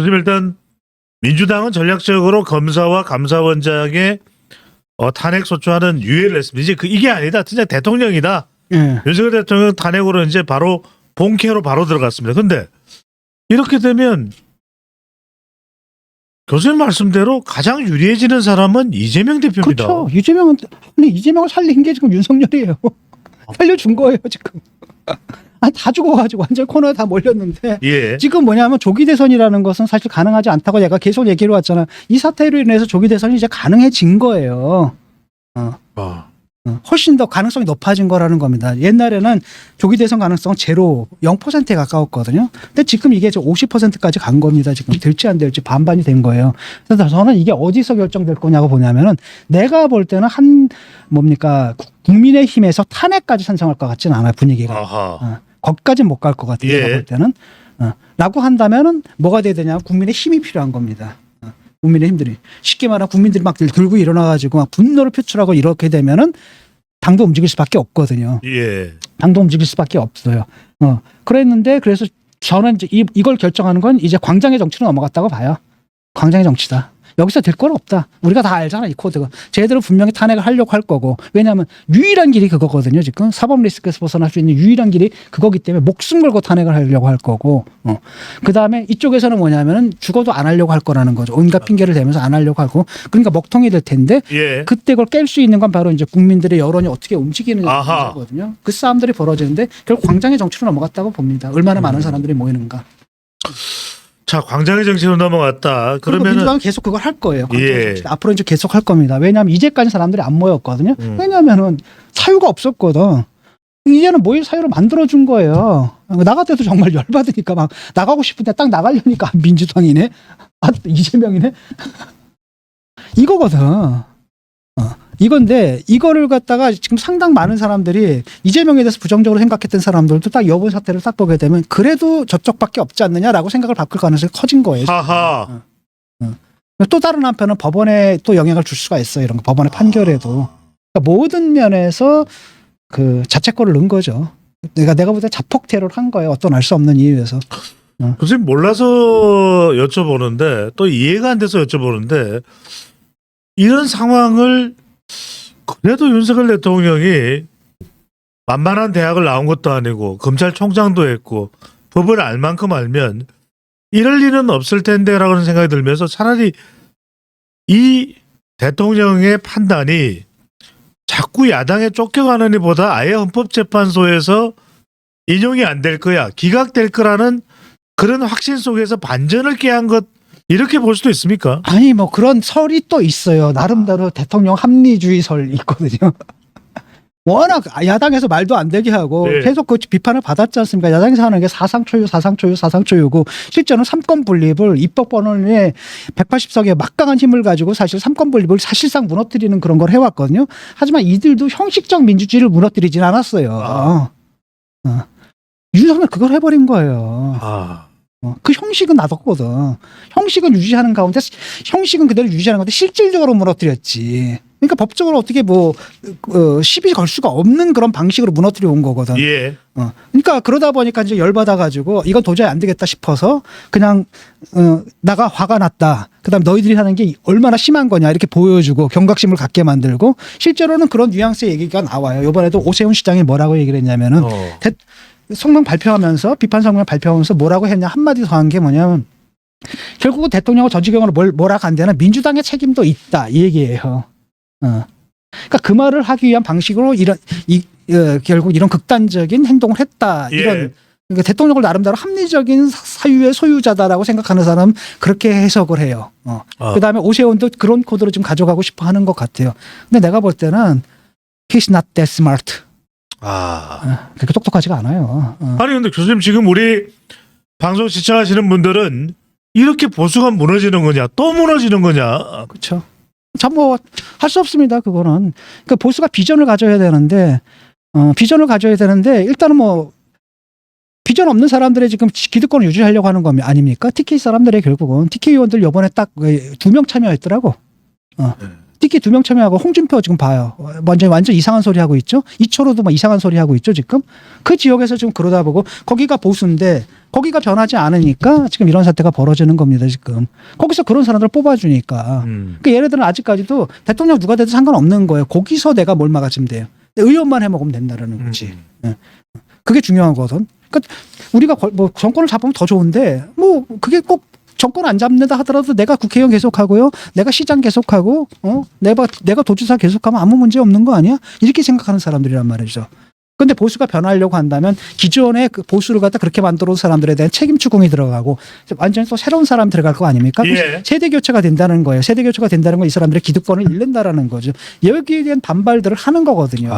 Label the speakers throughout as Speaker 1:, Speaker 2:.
Speaker 1: 교수님 일단 민주당은 전략적으로 검사와 감사원장의 탄핵 소추하는 유예를 했습니다. 이제 이게 아니다. 진짜 대통령이다.
Speaker 2: 예.
Speaker 1: 윤석열 대통령 탄핵으로 이제 바로 본캐로 바로 들어갔습니다. 근데 이렇게 되면 교수님 말씀대로 가장 유리해지는 사람은 이재명 대표입니다.
Speaker 2: 그렇죠. 이재명을 살린 게 지금 윤석열이에요. 살려준 거예요 지금. 아니 다 죽어가지고 완전 코너에 다 몰렸는데
Speaker 1: 예.
Speaker 2: 지금 뭐냐면 조기 대선이라는 것은 사실 가능하지 않다고 내가 계속 얘기를 왔잖아. 이 사태로 인해서 조기 대선이 이제 가능해진 거예요. 훨씬 더 가능성이 높아진 거라는 겁니다. 옛날에는 조기 대선 가능성 제로 0%에 가까웠거든요. 근데 지금 이게 50%까지 간 겁니다. 지금 될지 안 될지 반반이 된 거예요. 그래서 저는 이게 어디서 결정될 거냐고 보냐면은 내가 볼 때는 국민의힘에서 탄핵까지 찬성할 것 같지는 않아요. 분위기가.
Speaker 1: 아하.
Speaker 2: 거기까지는 못 갈 것 같아요.
Speaker 1: 예.
Speaker 2: 내가 볼 때는. 라고 한다면은 뭐가 돼야 되냐? 국민의 힘이 필요한 겁니다. 국민의힘들이 쉽게 말하면 국민들이 막 들고 일어나가지고 막 분노를 표출하고 이렇게 되면은 당도 움직일 수밖에 없거든요.
Speaker 1: 예.
Speaker 2: 당도 움직일 수밖에 없어요. 그랬는데 그래서 저는 이제 이걸 결정하는 건 이제 광장의 정치로 넘어갔다고 봐요. 광장의 정치다. 여기서 될 건 없다. 우리가 다 알잖아 이 코드가. 쟤들은 분명히 탄핵을 하려고 할 거고. 왜냐하면 유일한 길이 그거거든요. 지금 사법 리스크에서 벗어날 수 있는 유일한 길이 그거기 때문에 목숨 걸고 탄핵을 하려고 할 거고. 그다음에 이쪽에서는 뭐냐면은 죽어도 안 하려고 할 거라는 거죠. 온갖 핑계를 대면서 안 하려고 하고. 그러니까 먹통이 될 텐데
Speaker 1: 예.
Speaker 2: 그때 그걸 깰 수 있는 건 바로 이제 국민들의 여론이 어떻게 움직이느냐거든요. 그 싸움들이 벌어지는데 결국 광장의 정치로 넘어갔다고 봅니다. 얼마나 많은 사람들이 모이는가.
Speaker 1: 자, 광장의 정치로 넘어갔다.
Speaker 2: 그리고
Speaker 1: 그러면은
Speaker 2: 민주당은 계속 그걸 할 거예요.
Speaker 1: 예.
Speaker 2: 앞으로 이제 계속 할 겁니다. 왜냐하면 이제까지 사람들이 안 모였거든요. 왜냐하면은 사유가 없었거든. 이제는 모일 사유를 만들어준 거예요. 나 같아도 정말 열받으니까 막 나가고 싶은데 딱 나가려니까 민주당이네. 이재명이네. 이거거든. 이건데 이거를 갖다가 지금 상당 많은 사람들이 이재명에 대해서 부정적으로 생각했던 사람들도 딱 이번 사태를 딱 보게 되면 그래도 저쪽밖에 없지 않느냐라고 생각을 바꿀 가능성이 커진 거예요.
Speaker 1: 하하.
Speaker 2: 또 다른 한편은 법원에 또 영향을 줄 수가 있어요. 이런 거 법원의 판결에도. 그러니까 모든 면에서 그 자책골을 넣은 거죠. 내가 볼 때 자폭 테러를 한 거예요. 어떤 알 수 없는 이유에서.
Speaker 1: 교수님 몰라서 여쭤보는데 또 이해가 안 돼서 여쭤보는데 이런 상황을 그래도 윤석열 대통령이 만만한 대학을 나온 것도 아니고 검찰총장도 했고 법을 알 만큼 알면 이럴 일은 없을 텐데라는 생각이 들면서 차라리 이 대통령의 판단이 자꾸 야당에 쫓겨가는 일보다 아예 헌법재판소에서 인용이 안 될 거야, 기각될 거라는 그런 확신 속에서 반전을 깨한 것, 이렇게 볼 수도 있습니까?
Speaker 2: 아니 뭐 그런 설이 또 있어요. 나름대로 대통령 합리주의 설이 있거든요. 워낙 야당에서 말도 안 되게 하고
Speaker 1: 네.
Speaker 2: 계속 그 비판을 받았지 않습니까? 야당에서 하는 게 사상초유고 실제로는 삼권 분립을 입법본원에 180석의 막강한 힘을 가지고 사실 삼권 분립을 사실상 무너뜨리는 그런 걸 해왔거든요. 하지만 이들도 형식적 민주주의를 무너뜨리진 않았어요. 윤석열 그걸 해버린 거예요. 그 형식은 놔뒀거든. 형식은 유지하는 가운데 형식은 그대로 유지하는 가운데 실질적으로 무너뜨렸지. 그러니까 법적으로 어떻게 시비 걸 수가 없는 그런 방식으로 무너뜨려 온 거거든.
Speaker 1: 예.
Speaker 2: 그러니까 그러다 보니까 이제 열받아가지고 이건 도저히 안 되겠다 싶어서 그냥 나가 화가 났다. 그다음 너희들이 하는 게 얼마나 심한 거냐 이렇게 보여주고 경각심을 갖게 만들고 실제로는 그런 뉘앙스의 얘기가 나와요. 이번에도 오세훈 시장이 뭐라고 얘기를 했냐면은 성명 발표하면서 비판 성명 발표하면서 뭐라고 했냐 한마디 더 한 게 뭐냐면 결국은 대통령을 전지경으로 뭐라고 한 데는 민주당의 책임도 있다 이 얘기예요. 그러니까 그 말을 하기 위한 방식으로 결국 이런 극단적인 행동을 했다. 이런 그러니까 대통령을 나름대로 합리적인 사유의 소유자다라고 생각하는 사람 그렇게 해석을 해요. 그다음에 오세훈도 그런 코드로 좀 가져가고 싶어 하는 것 같아요. 근데 내가 볼 때는 he's not that smart. 그렇게 똑똑하지가 않아요.
Speaker 1: 아니 근데 교수님 지금 우리 방송 시청하시는 분들은 이렇게 보수가 무너지는 거냐 또 무너지는 거냐.
Speaker 2: 그렇죠. 참 뭐 할 수 없습니다. 그거는. 그러니까 보수가 비전을 가져야 되는데 일단은 뭐 비전 없는 사람들의 지금 기득권을 유지하려고 하는 거 아닙니까? TK 사람들의 결국은 TK 의원들 이번에 딱 2명 참여했더라고. TK 2명 참여하고 홍준표 지금 봐요. 완전 이상한 소리 하고 있죠. 이철호도 막 이상한 소리 하고 있죠 지금. 그 지역에서 지금 그러다 보고 거기가 보수인데 거기가 변하지 않으니까 지금 이런 사태가 벌어지는 겁니다. 지금 거기서 그런 사람들을 뽑아주니까. 그러니까 얘네들은 아직까지도 대통령 누가 돼도 상관없는 거예요. 거기서 내가 뭘 막아주면 돼요. 의원만 해먹으면 된다는 거지. 예. 그게 중요한 거거든. 그러니까 우리가 뭐 정권을 잡으면 더 좋은데 뭐 그게 꼭 정권 안 잡는다 하더라도 내가 국회의원 계속하고요, 내가 시장 계속하고, 내가 도지사 계속하면 아무 문제 없는 거 아니야? 이렇게 생각하는 사람들이란 말이죠. 근데 보수가 변하려고 한다면 기존의 그 보수를 갖다 그렇게 만들어 온 사람들에 대한 책임 추궁이 들어가고 완전히 또 새로운 사람 들어갈 거 아닙니까?
Speaker 1: 예.
Speaker 2: 세대 교체가 된다는 거예요. 세대 교체가 된다는 건 이 사람들의 기득권을 잃는다라는 거죠. 여기에 대한 반발들을 하는 거거든요.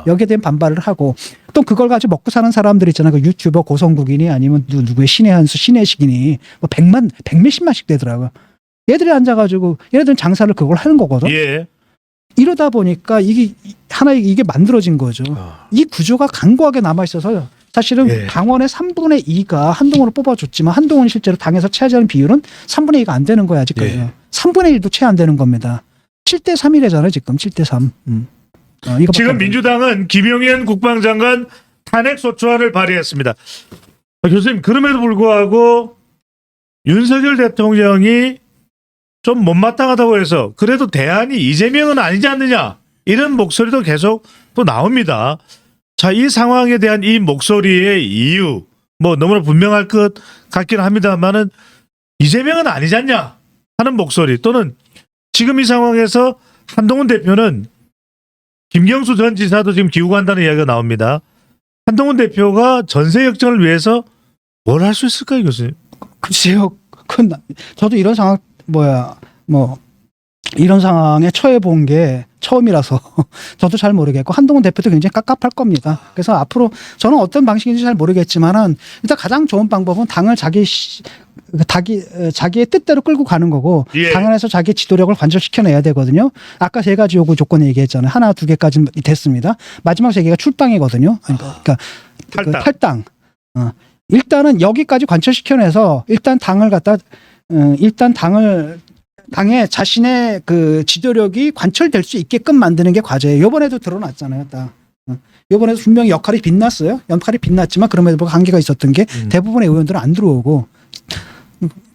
Speaker 2: 여기에 대한 반발을 하고 또 그걸 가지고 먹고 사는 사람들 있잖아요. 그 유튜버 고성국이니 아니면 누구의 신의 한수, 신의식이니 뭐 100몇십만씩 되더라고요. 얘들이 앉아가지고 얘네들은 장사를 그걸 하는 거거든.
Speaker 1: 예.
Speaker 2: 이러다 보니까 이게 만들어진 거죠. 이 구조가 강고하게 남아 있어서 사실은
Speaker 1: 예.
Speaker 2: 당원의 3분의 2가 한동훈을 뽑아줬지만 한동훈이 실제로 당에서 차지하는 비율은 3분의 2가 안 되는 거야 아직까지.
Speaker 1: 예.
Speaker 2: 3분의 1도 채 안 되는 겁니다. 7대 3이래잖아요 지금 7대 3. 이거
Speaker 1: 지금 민주당은 김용현 국방장관 탄핵소추안을 발의했습니다. 교수님, 그럼에도 불구하고 윤석열 대통령이 좀 못마땅하다고 해서 그래도 대안이 이재명은 아니지 않느냐, 이런 목소리도 계속 또 나옵니다. 자, 이 상황에 대한 이 목소리의 이유 뭐 너무나 분명할 것 같긴 합니다만은 이재명은 아니지 않냐 하는 목소리, 또는 지금 이 상황에서 한동훈 대표는 김경수 전 지사도 지금 기우간다는 이야기가 나옵니다. 한동훈 대표가 전세 역전을 위해서 뭘 할 수 있을까요, 교수님?
Speaker 2: 글쎄요. 저도 이런 상황 이런 상황에 처해 본 게 처음이라서 저도 잘 모르겠고 한동훈 대표도 굉장히 깝깝할 겁니다. 그래서 앞으로 저는 어떤 방식인지 잘 모르겠지만은 일단 가장 좋은 방법은 당을 자기의 뜻대로 끌고 가는 거고
Speaker 1: 예.
Speaker 2: 당 안에서 자기의 지도력을 관철시켜내야 되거든요. 아까 세 가지 요구 조건 얘기했잖아요. 하나, 두 개까지 됐습니다. 마지막 세 개가 출당이거든요. 그러니까 탈당. 일단은 여기까지 관철시켜내서 일단 당에 자신의 그 지도력이 관철될 수 있게끔 만드는 게 과제예요. 이번에도 드러났잖아요. 이번에도 분명히 역할이 빛났어요. 역할이 빛났지만 그럼에도 불구하고 한계가 있었던 게 대부분의 의원들은 안 들어오고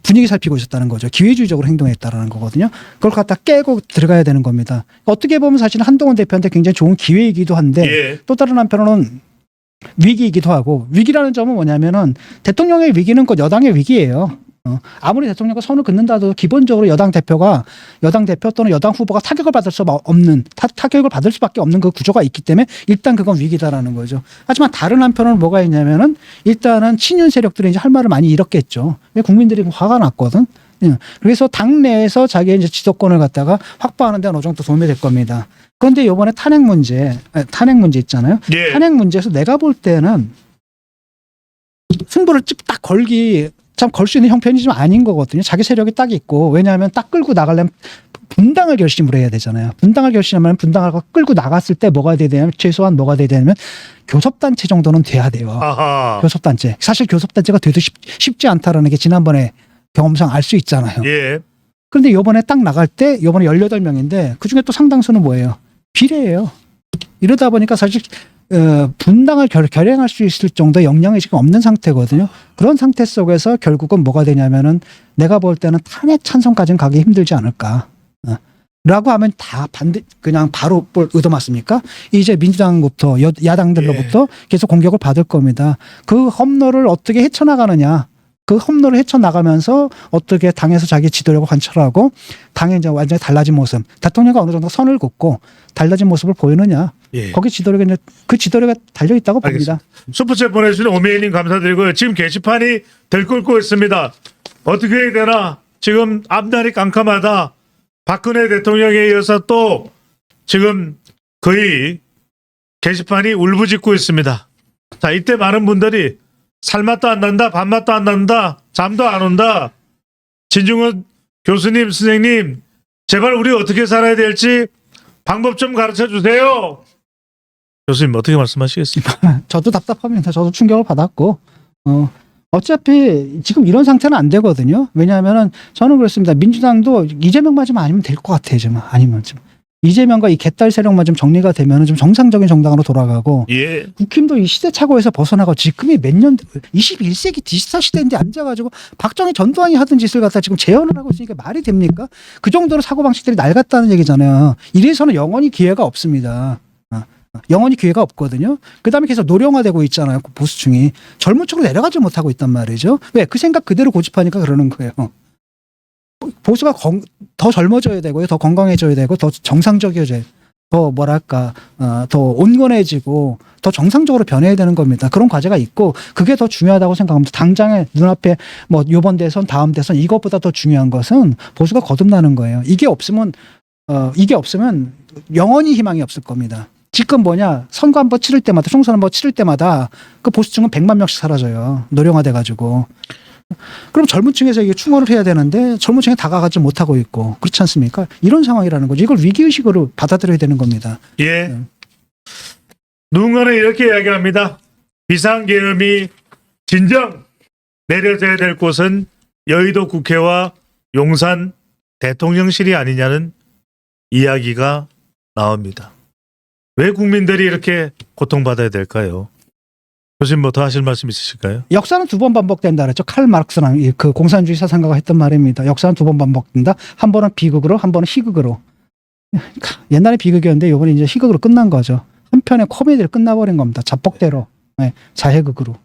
Speaker 2: 분위기 살피고 있었다는 거죠. 기회주의적으로 행동했다라는 거거든요. 그걸 갖다 깨고 들어가야 되는 겁니다. 어떻게 보면 사실 한동훈 대표한테 굉장히 좋은 기회이기도 한데
Speaker 1: 예.
Speaker 2: 또 다른 한편으로는 위기이기도 하고, 위기라는 점은 뭐냐면은 대통령의 위기는 곧 여당의 위기예요. 아무리 대통령과 선을 긋는다 하도 기본적으로 여당 대표 또는 여당 후보가 타격을 받을 수밖에 없는 그 구조가 있기 때문에 일단 그건 위기다라는 거죠. 하지만 다른 한편으로는 뭐가 있냐면은 일단은 친윤 세력들이 이제 할 말을 많이 잃었겠죠. 국민들이 화가 났거든. 그래서 당내에서 자기의 이제 지도권을 갖다가 확보하는 데는 어느 정도 도움이 될 겁니다. 그런데 이번에 탄핵 문제 있잖아요.
Speaker 1: 예.
Speaker 2: 탄핵 문제에서 내가 볼 때는 승부를 딱 걸 수 있는 형편이 좀 아닌 거거든요. 자기 세력이 딱 있고, 왜냐하면 딱 끌고 나가려면 분당을 결심을 해야 되잖아요. 분당을 결심하면 분당을 끌고 나갔을 때 뭐가 돼야 되냐면 최소한 뭐가 돼야 되냐면 교섭단체 정도는 돼야 돼요.
Speaker 1: 아하.
Speaker 2: 교섭단체. 사실 교섭단체가 돼도 쉽지 않다라는 게 지난번에 경험상 알 수 있잖아요.
Speaker 1: 예.
Speaker 2: 그런데 이번에 딱 나갈 때 이번에 18명인데 그중에 또 상당수는 뭐예요? 비례예요. 이러다 보니까 사실 분당을 결행할 수 있을 정도의 역량이 지금 없는 상태거든요. 그런 상태 속에서 결국은 뭐가 되냐면은 내가 볼 때는 탄핵 찬성까지는 가기 힘들지 않을까. 라고 하면 다 그냥 바로 뭘 얻어맞습니까? 이제 민주당부터 야당들로부터 계속 공격을 받을 겁니다. 그 험로를 어떻게 헤쳐나가느냐. 그 험로를 헤쳐나가면서 어떻게 당에서 자기 지도력을 관철하고 당의 이제 완전히 달라진 모습, 대통령과 어느 정도 선을 긋고 달라진 모습을 보이느냐.
Speaker 1: 예.
Speaker 2: 거기 지도력에 그 지도력에 달려 있다고 봅니다.
Speaker 1: 슈퍼챗 보내주신 오메이님 감사드리고요. 지금 게시판이 들끓고 있습니다. 어떻게 해야 되나? 지금 앞날이 깜깜하다. 박근혜 대통령에 이어서 또 지금 거의 게시판이 울부짖고 있습니다. 자, 이때 많은 분들이 살맛도 안 난다, 밥맛도 안 난다, 잠도 안 온다. 진중원 교수님, 선생님, 제발 우리 어떻게 살아야 될지 방법 좀 가르쳐 주세요. 교수님 어떻게 말씀하시겠습니까?
Speaker 2: 저도 답답합니다. 저도 충격을 받았고, 어차피 지금 이런 상태는 안 되거든요. 왜냐하면은 저는 그렇습니다. 민주당도 이재명 맞으면 아니면 될 것 같아요. 지금 아니면 좀 이재명과 이 개딸 세력만 좀 정리가 되면 좀 정상적인 정당으로 돌아가고
Speaker 1: 예.
Speaker 2: 국힘도 이 시대착오에서 벗어나고 지금이 몇 년 21세기 디지털 시대인데 앉아가지고 박정희 전두환이 하던 짓을 갖다 지금 재현을 하고 있으니까 말이 됩니까? 그 정도로 사고방식들이 낡았다는 얘기잖아요. 이래서는 영원히 기회가 없습니다. 영원히 기회가 없거든요. 그다음에 계속 노령화되고 있잖아요. 보수층이 젊은 층으로 내려가지 못하고 있단 말이죠. 왜? 그 생각 그대로 고집하니까 그러는 거예요. 보수가 더 젊어져야 되고요, 더 건강해져야 되고, 더 정상적이어져야, 더 뭐랄까, 더 온건해지고, 더 정상적으로 변해야 되는 겁니다. 그런 과제가 있고, 그게 더 중요하다고 생각합니다. 당장에 눈앞에 뭐 요번 대선, 다음 대선 이것보다 더 중요한 것은 보수가 거듭나는 거예요. 이게 없으면 영원히 희망이 없을 겁니다. 지금 뭐냐, 선거 한번 치를 때마다, 총선 한번 치를 때마다 그 보수층은 100만 명씩 사라져요. 노령화돼가지고. 그럼 젊은 층에서 이게 충원을 해야 되는데 젊은 층에 다가가지 못하고 있고 그렇지 않습니까? 이런 상황이라는 거죠. 이걸 위기의식으로 받아들여야 되는 겁니다.
Speaker 1: 예. 누군가는 이렇게 이야기합니다. 비상계엄이 진정 내려져야 될 곳은 여의도 국회와 용산 대통령실이 아니냐는 이야기가 나옵니다. 왜 국민들이 이렇게 고통받아야 될까요? 교수님 뭐 더 하실 말씀 있으실까요?
Speaker 2: 역사는 두 번 반복된다 그랬죠. 칼 마르크스랑 그 공산주의 사상가가 했던 말입니다. 역사는 두 번 반복된다. 한 번은 비극으로, 한 번은 희극으로. 옛날에 비극이었는데 이번에 이제 희극으로 끝난 거죠. 한편의 코미디를 끝나버린 겁니다. 자폭대로, 자해극으로.